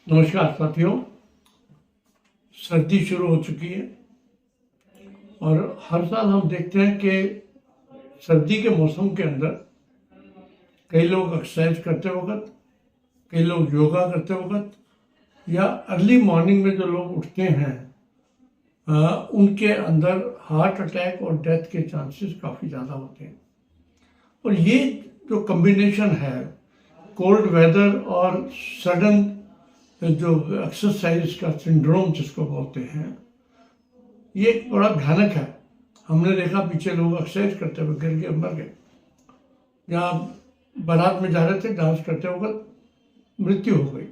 नमस्कार साथियों। सर्दी शुरू हो चुकी है और हर साल हम देखते हैं कि सर्दी के मौसम के अंदर कई लोग एक्सरसाइज करते वक्त, कई लोग योगा करते वक्त या अर्ली मॉर्निंग में जो लोग उठते हैं उनके अंदर हार्ट अटैक और डेथ के चांसेस काफ़ी ज़्यादा होते हैं। और ये जो कम्बिनेशन है कोल्ड वेदर और सडन जो एक्सरसाइज का सिंड्रोम जिसको बोलते हैं, ये एक बड़ा भयानक है। हमने देखा पीछे लोग एक्सरसाइज करते हुए गिर के मर गए, या बारात में जा रहे थे, डांस करते वक्त मृत्यु हो गई।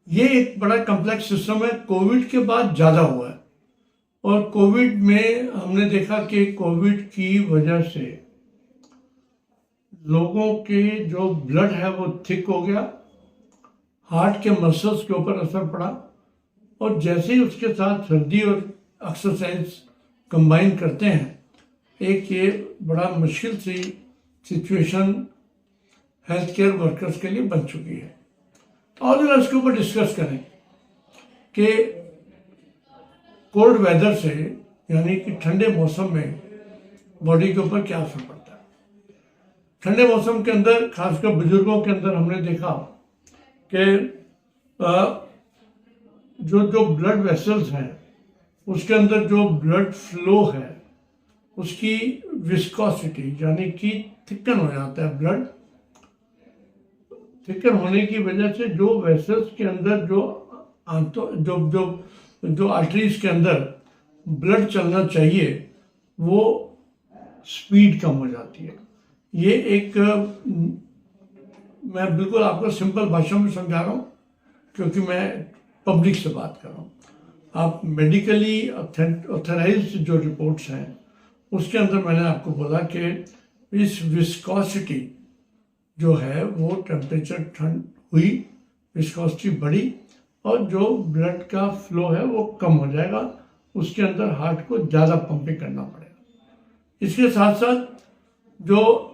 ये एक बड़ा कम्प्लेक्स सिस्टम है। कोविड के बाद ज़्यादा हुआ है और कोविड में हमने देखा कि कोविड की वजह से लोगों के जो ब्लड है वो थिक हो गया, हार्ट के मसल्स के ऊपर असर पड़ा, और जैसे ही उसके साथ सर्दी और एक्सरसाइज कंबाइन करते हैं, एक ये बड़ा मुश्किल सी सिचुएशन हेल्थ केयर वर्कर्स के लिए बन चुकी है। और जरा इसके ऊपर डिस्कस करें कि कोल्ड वेदर से, यानी कि ठंडे मौसम में बॉडी के ऊपर क्या असर पड़ता है। ठंडे मौसम के अंदर खासकर बुजुर्गों के अंदर हमने देखा कि जो ब्लड वेसल्स हैं उसके अंदर जो ब्लड फ्लो है उसकी विस्कोसिटी, यानी कि थिकन हो जाता है ब्लड। थिकन होने की वजह से जो वेसल्स के अंदर जो आर्टरीज के अंदर ब्लड चलना चाहिए वो स्पीड कम हो जाती है। ये एक मैं बिल्कुल आपको सिंपल भाषा में समझा रहा हूँ क्योंकि मैं पब्लिक से बात कर रहा हूँ। आप मेडिकली ऑथराइज्ड जो रिपोर्ट्स हैं उसके अंदर मैंने आपको बोला कि इस विस्कोसिटी जो है वो टेम्परेचर ठंड हुई, विस्कोसिटी बढ़ी और जो ब्लड का फ्लो है वो कम हो जाएगा, उसके अंदर हार्ट को ज़्यादा पंपिंग करना पड़ेगा। इसके साथ साथ जो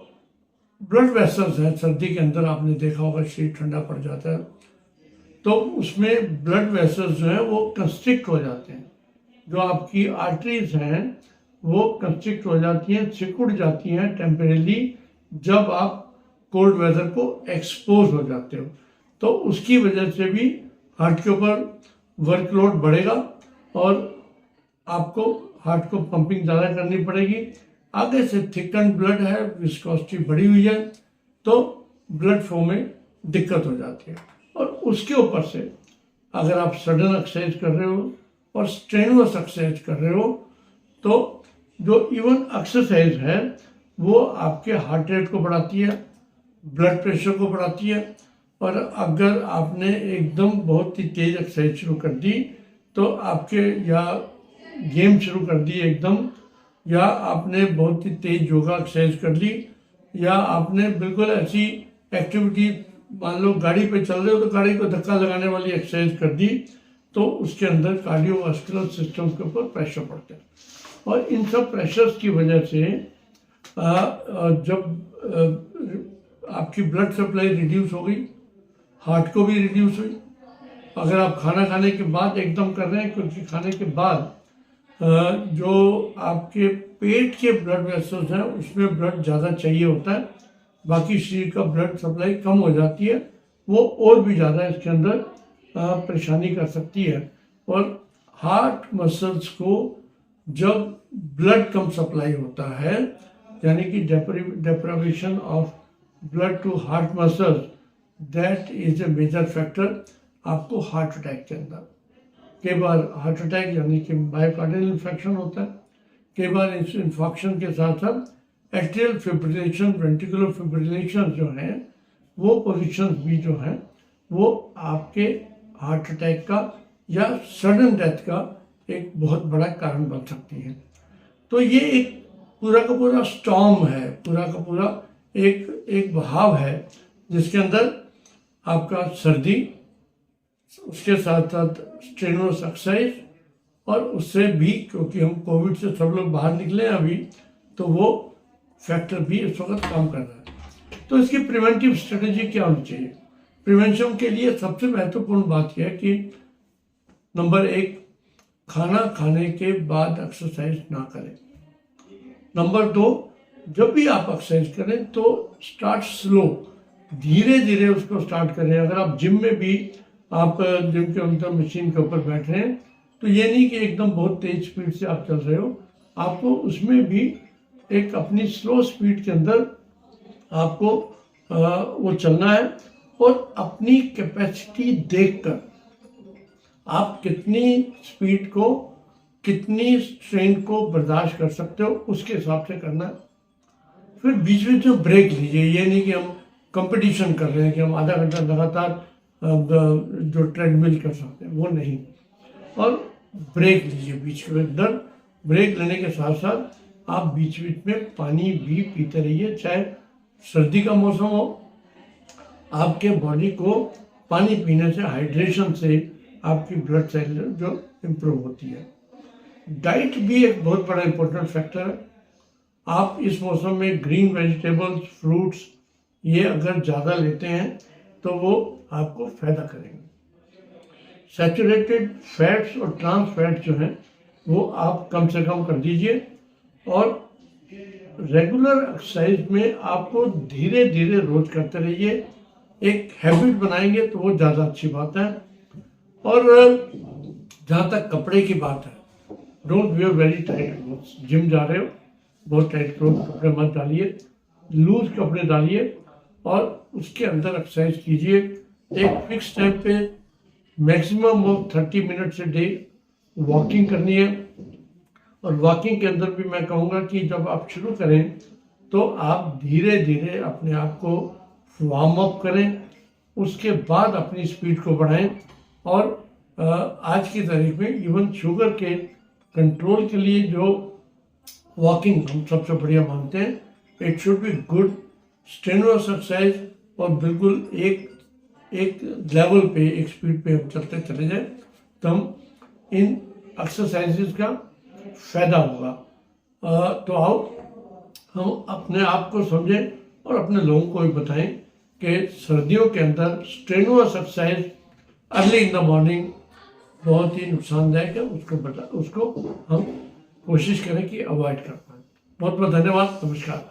ब्लड वेसल्स हैं, सर्दी के अंदर आपने देखा होगा शरीर ठंडा पड़ जाता है तो उसमें ब्लड वेसल्स जो है वो कंस्ट्रिक्ट हो जाते हैं। जो आपकी आर्टरीज हैं वो कंस्ट्रिक्ट हो जाती हैं, सिकुड़ जाती हैं टेम्परेली जब आप कोल्ड वेदर को एक्सपोज हो जाते हो। तो उसकी वजह से भी हार्ट के ऊपर वर्कलोड बढ़ेगा और आपको हार्ट को पंपिंग ज़्यादा करनी पड़ेगी। आगे से थिकन ब्लड है, विस्कोसिटी बढ़ी हुई है, तो ब्लड फ्लो में दिक्कत हो जाती है। और उसके ऊपर से अगर आप सडन एक्सरसाइज कर रहे हो और स्ट्रेनुअस एक्सरसाइज कर रहे हो तो जो इवन एक्सरसाइज है वो आपके हार्ट रेट को बढ़ाती है, ब्लड प्रेशर को बढ़ाती है। और अगर आपने एकदम बहुत ही तेज एक्सरसाइज शुरू कर दी तो आपके, या गेम शुरू कर दी एकदम, या आपने बहुत ही तेज योगा एक्सरसाइज कर ली, या आपने बिल्कुल ऐसी एक्टिविटी, मान लो गाड़ी पे चल रहे हो तो गाड़ी को धक्का लगाने वाली एक्सरसाइज कर दी, तो उसके अंदर कार्डियोवास्कुलर सिस्टम के ऊपर प्रेशर पड़ता है। और इन सब प्रेशर्स की वजह से जब आपकी ब्लड सप्लाई रिड्यूस हो गई, हार्ट को भी रिड्यूस हुई। अगर आप खाना खाने के बाद एकदम कर रहे हैं, क्योंकि खाने के बाद जो आपके पेट के ब्लड वेसल्स हैं उसमें ब्लड ज़्यादा चाहिए होता है, बाकी शरीर का ब्लड सप्लाई कम हो जाती है, वो और भी ज़्यादा इसके अंदर परेशानी कर सकती है। और हार्ट मसल्स को जब ब्लड कम सप्लाई होता है, यानी कि deprivation of blood to heart muscles, that is a major factor आपको हार्ट अटैक के अंदर। कई बार हार्ट अटैक यानी कि मायोकार्डियल इन्फेक्शन होता है, कई बार इस इन्फेक्शन के साथ साथ एट्रियल फिब्रिलेशन, वेंट्रिकुलर फिब्रिलेशन जो हैं वो पोजीशंस भी जो हैं वो आपके हार्ट अटैक का या सडन डेथ का एक बहुत बड़ा कारण बन सकती हैं। तो ये एक पूरा का पूरा स्टॉर्म है, पूरा का पूरा एक बहाव है जिसके अंदर आपका सर्दी, उसके साथ साथ स्ट्रेनुअस एक्सरसाइज, और उससे भी क्योंकि हम कोविड से सब लोग बाहर निकले हैं अभी, तो वो फैक्टर भी इस वक्त काम कर रहा है। तो इसकी प्रिवेंटिव स्ट्रेटेजी क्या होनी चाहिए? प्रिवेंशन के लिए सबसे महत्वपूर्ण बात यह है कि नंबर 1, खाना खाने के बाद एक्सरसाइज ना करें। नंबर 2, जब भी आप एक्सरसाइज करें तो स्टार्ट स्लो, धीरे धीरे उसको स्टार्ट करें। अगर आप जिम में भी आप जिम के अंदर मशीन के ऊपर बैठ रहे हैं तो ये नहीं कि एकदम बहुत तेज स्पीड से आप चल रहे हो, आपको उसमें भी एक अपनी स्लो स्पीड के अंदर आपको वो चलना है और अपनी कैपेसिटी देखकर आप कितनी स्पीड को, कितनी स्ट्रेन को बर्दाश्त कर सकते हो उसके हिसाब से करना है। फिर बीच में जो ब्रेक लीजिए, ये नहीं कि हम कंपटीशन कर रहे हैं कि हम आधा घंटा लगातार जो ट्रेडमिल कर सकते हैं, वो नहीं। और ब्रेक लीजिए बीच के अंदर। ब्रेक लेने के साथ साथ आप बीच बीच में पानी भी पीते रहिए। चाहे सर्दी का मौसम हो, आपके बॉडी को पानी पीने से, हाइड्रेशन से आपकी ब्लड सेल जो इम्प्रूव होती है। डाइट भी एक बहुत बड़ा इंपॉर्टेंट फैक्टर है। आप इस मौसम में ग्रीन वेजिटेबल्स, फ्रूट्स ये अगर ज़्यादा लेते हैं तो वो आपको फायदा करेंगे। सैचुरेटेड फैट्स और ट्रांस फैट्स जो हैं वो आप कम से कम कर दीजिए। और रेगुलर एक्सरसाइज में आपको धीरे धीरे रोज करते रहिए। एक हैबिट बनाएंगे तो वो ज़्यादा अच्छी बात है। और जहाँ तक कपड़े की बात है, don't wear very tight clothes. Gym जा रहे हो, बहुत टाइट क्लोथ कपड़े मत डालिए, लूज कपड़े डालिए और उसके अंदर एक्सरसाइज कीजिए। एक फिक्स टाइम पे maximum of 30 minutes a day walking करनी है। और वॉकिंग के अंदर भी मैं कहूँगा कि जब आप शुरू करें तो आप धीरे धीरे अपने आप को वार्म अप करें, उसके बाद अपनी स्पीड को बढ़ाएं। और आज की तारीख में इवन शुगर के कंट्रोल के लिए जो वॉकिंग हम सबसे बढ़िया मानते हैं, it should be good strenuous exercise और बिल्कुल एक लेवल पे, एक स्पीड पे हम चलते चले जाए तो हम इन एक्सरसाइजेज का फायदा होगा। तो आओ हम अपने आप को समझें और अपने लोगों को भी बताएं कि सर्दियों के अंदर strenuous exercise early in the morning बहुत ही नुकसानदायक है। उसको हम कोशिश करें कि अवॉइड कर पाएँ। बहुत बहुत धन्यवाद। नमस्कार।